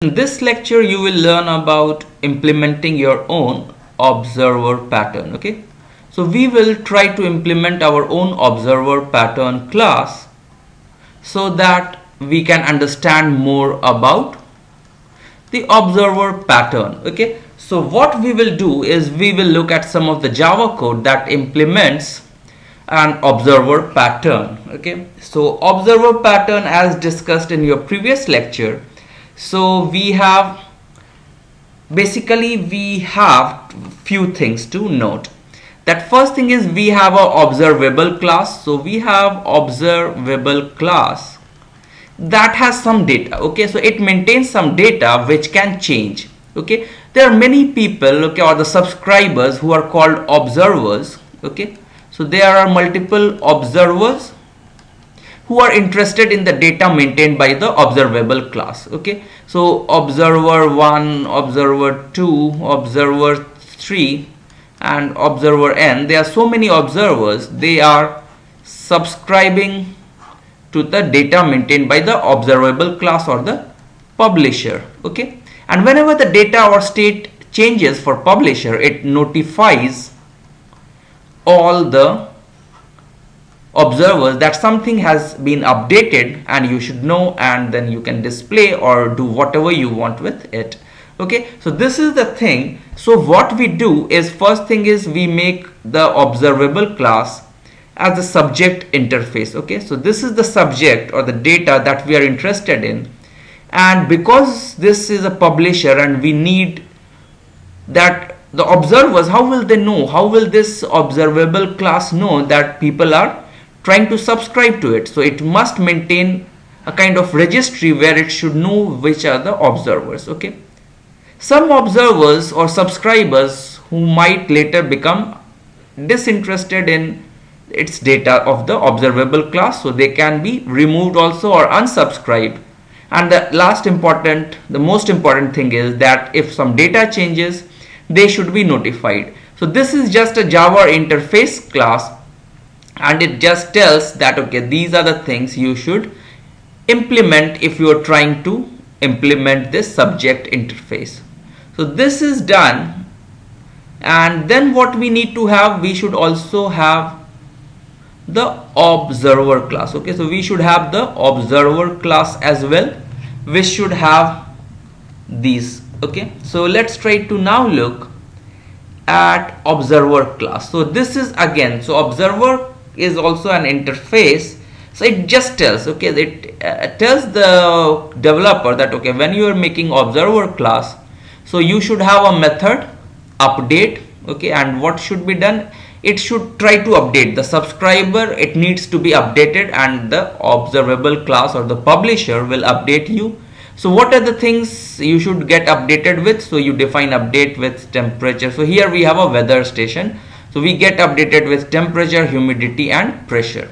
In this lecture, you will learn about implementing your own observer pattern. Okay, so we will try to implement our own observer pattern class so that we can understand more about the observer pattern. Okay, so what we will do is we will look at some of the Java code that implements an observer pattern. Okay, so observer pattern, as discussed in your previous lecture, so we have few things to note. That first thing is we have a observable class. So we have observable class that has some data. Okay, so it maintains some data which can change. Okay, there are many people, okay, or the subscribers who are called observers. Okay, so there are multiple observers who are interested in the data maintained by the observable class. Okay, so observer 1, observer 2, observer 3 and observer n. There are so many observers. They are subscribing to the data maintained by the observable class or the publisher. Okay, and whenever the data or state changes for publisher, it notifies all the observers that something has been updated and you should know, and then you can display or do whatever you want with it. Okay, so this is the thing. So what we do is, first thing is we make the observable class as the subject interface. Okay, so this is the subject or the data that we are interested in, and because this is a publisher and we need that the observers, how will they know, how will this observable class know that people are trying to subscribe to it? So it must maintain a kind of registry where it should know which are the observers. Okay, some observers or subscribers who might later become disinterested in its data of the observable class, so they can be removed also or unsubscribed. And the most important thing is that if some data changes, they should be notified. So this is just a Java interface class, and it just tells that okay, these are the things you should implement if you are trying to implement this subject interface. So this is done, and then what we need to have, we should also have the observer class. Okay, so we should have the observer class as well, which should have these. Okay, so let's try to now look at observer class. So this is again, so observer is also an interface. So it just tells, okay, it tells the developer that okay, when you are making observer class, so you should have a method update. Okay, and what should be done, it should try to update the subscriber. It needs to be updated, and the observable class or the publisher will update you. So what are the things you should get updated with? So you define update with temperature. So here we have a weather station, so we get updated with temperature, humidity and pressure.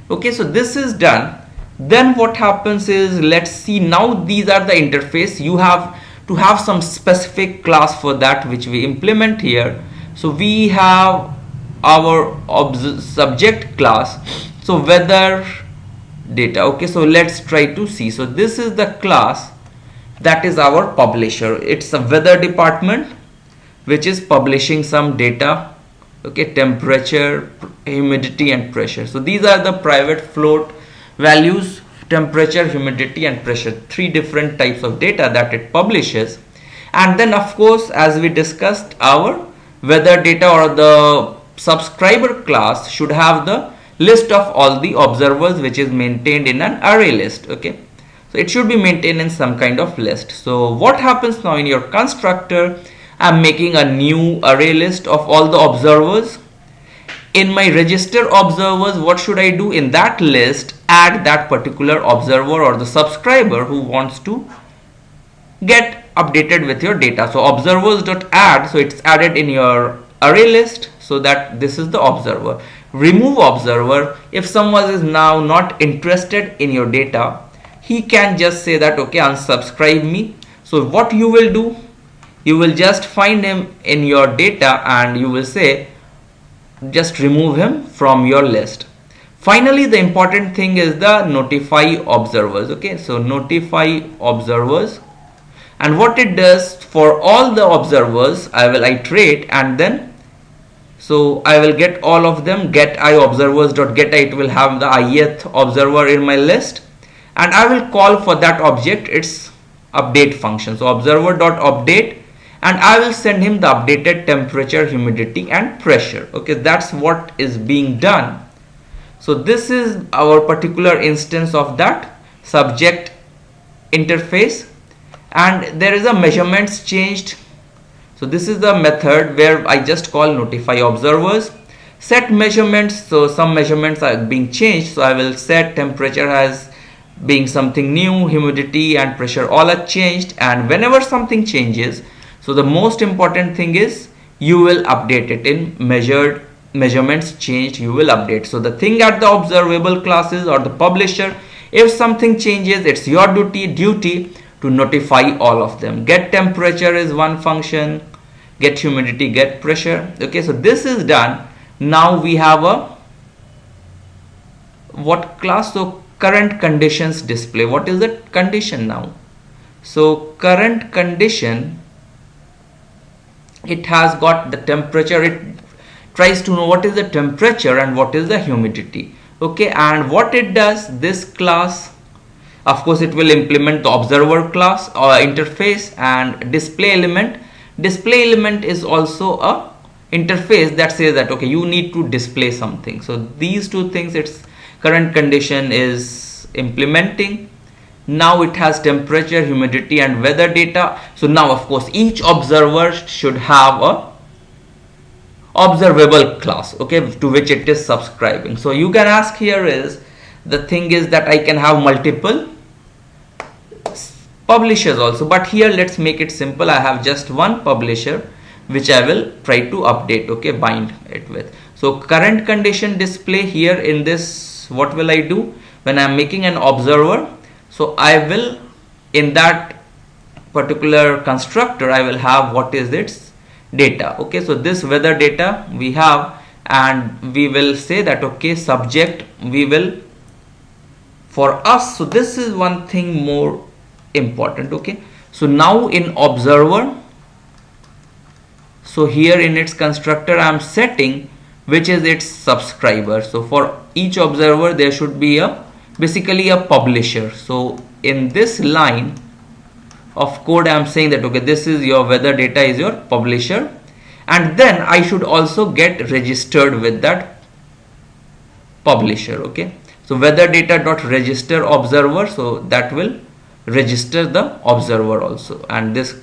Okay, so this is done. Then what happens is, let's see, now these are the interface. You have to have some specific class for that, which we implement here. So we have our subject class, so weather data. Okay, so let's try to see. So this is the class that is our publisher. It's a weather department which is publishing some data. Okay, temperature, humidity and pressure. So these are the private float values: temperature, humidity and pressure, three different types of data that it publishes. And then of course, as we discussed, our weather data or the subscriber class should have the list of all the observers, which is maintained in an array list. Okay, so it should be maintained in some kind of list. So what happens now in your constructor, I'm making a new array list of all the observers. In my register observers, what should I do? In that list, add that particular observer or the subscriber who wants to get updated with your data. So observers.add, so it's added in your array list, so that this is the observer. Remove observer, if someone is now not interested in your data, he can just say that okay, unsubscribe me. So what you will do, you will just find him in your data and you will say just remove him from your list. Finally, the important thing is the notify observers. Okay, so notify observers, and what it does for all the observers, I will iterate, and then so I will get all of them. Get I observers dot get I, it will have the ith observer in my list, and I will call for that object its update function. So observer dot update, and I will send him the updated temperature, humidity and pressure. Okay, that's what is being done. So this is our particular instance of that subject interface, and there is a measurements changed. So this is the method where I just call notify observers, set measurements. So some measurements are being changed, so I will set temperature as being something new, humidity and pressure all are changed, and whenever something changes, so the most important thing is you will update it in measurements changed, you will update. So the thing at the observable classes or the publisher, if something changes, it's your duty to notify all of them. Get temperature is one function, get humidity, get pressure. Okay, so this is done. Now we have a what class? So current conditions display. What is the condition now? So current condition, it has got the temperature. It tries to know what is the temperature and what is the humidity. Okay, and what it does, this class, of course it will implement the observer class or interface, and display element. Display element is also a interface that says that okay, you need to display something. So these two things its current condition is implementing. Now it has temperature, humidity and weather data. So now of course each observer should have a observable class, okay, to which it is subscribing. So you can ask here is, the thing is that I can have multiple publishers also, but here let's make it simple. I have just one publisher which I will try to update, okay, bind it with. So current condition display here in this, what will I do when I am making an observer? So I will, in that particular constructor, I will have what is its data. Okay, so this weather data we have, and we will say that okay, subject we will for us. So this is one thing more important. Okay, so now in observer, so here in its constructor I am setting which is its subscriber. So for each observer there should be a basically a publisher. So in this line of code I am saying that okay, this is your weather data is your publisher, and then I should also get registered with that publisher. Okay, so weather data dot register observer, so that will register the observer also, and this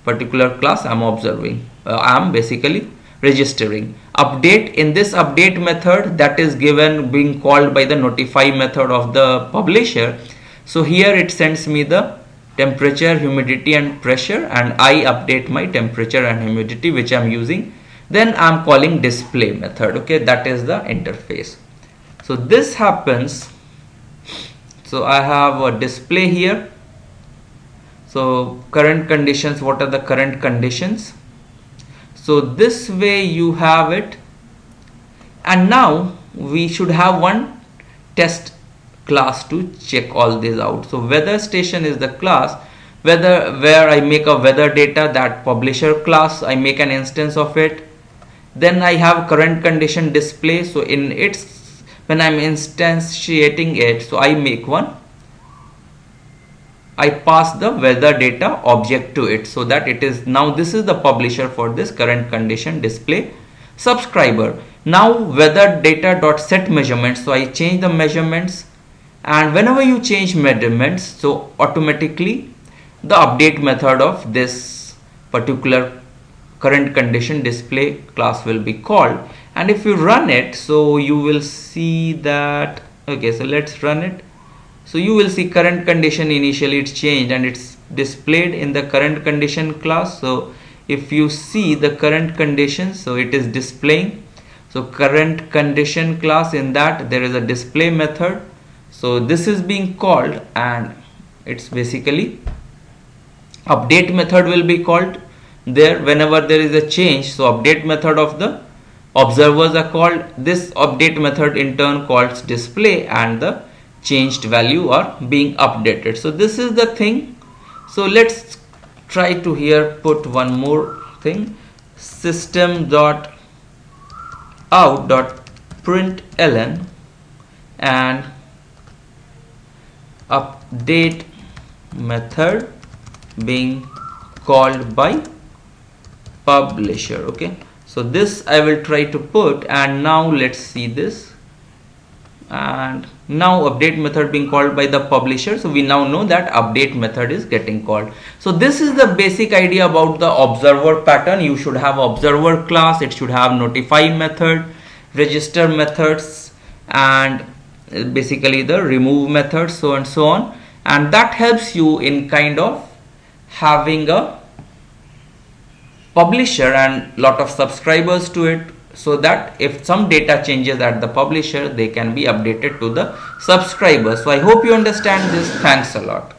particular class I am observing, I am basically registering. Update, in this update method that is given being called by the notify method of the publisher. So here it sends me the temperature, humidity and pressure, and I update my temperature and humidity which I am using. Then I am calling display method. Okay, that is the interface. So this happens. So I have a display here. So current conditions, what are the current conditions? So this way you have it, and now we should have one test class to check all these out. So weather station is the class where I make a weather data, that publisher class I make an instance of it. Then I have current condition display. So in its, when I'm instantiating it, so I make one, I pass the weather data object to it, so that it is now this is the publisher for this current condition display subscriber. Now weather data dot set measurements, so I change the measurements, and whenever you change measurements, so automatically the update method of this particular current condition display class will be called, and if you run it, so you will see that okay, so let's run it. So you will see current condition initially it's changed and it's displayed in the current condition class. So if you see the current condition, so it is displaying. So current condition class, in that there is a display method. So this is being called, and it's basically update method will be called there whenever there is a change. So update method of the observers are called. This update method in turn calls display, and the changed value are being updated. So this is the thing. So let's try to here put one more thing, system dot out dot println and update method being called by publisher. Okay, so this I will try to put, and now let's see this. And now update method being called by the publisher, so we now know that update method is getting called. So this is the basic idea about the observer pattern. You should have observer class, it should have notify method, register methods, and basically the remove method, so and so on. And that helps you in kind of having a publisher and lot of subscribers to it, so that if some data changes at the publisher, they can be updated to the subscribers. So I hope you understand this. Thanks a lot.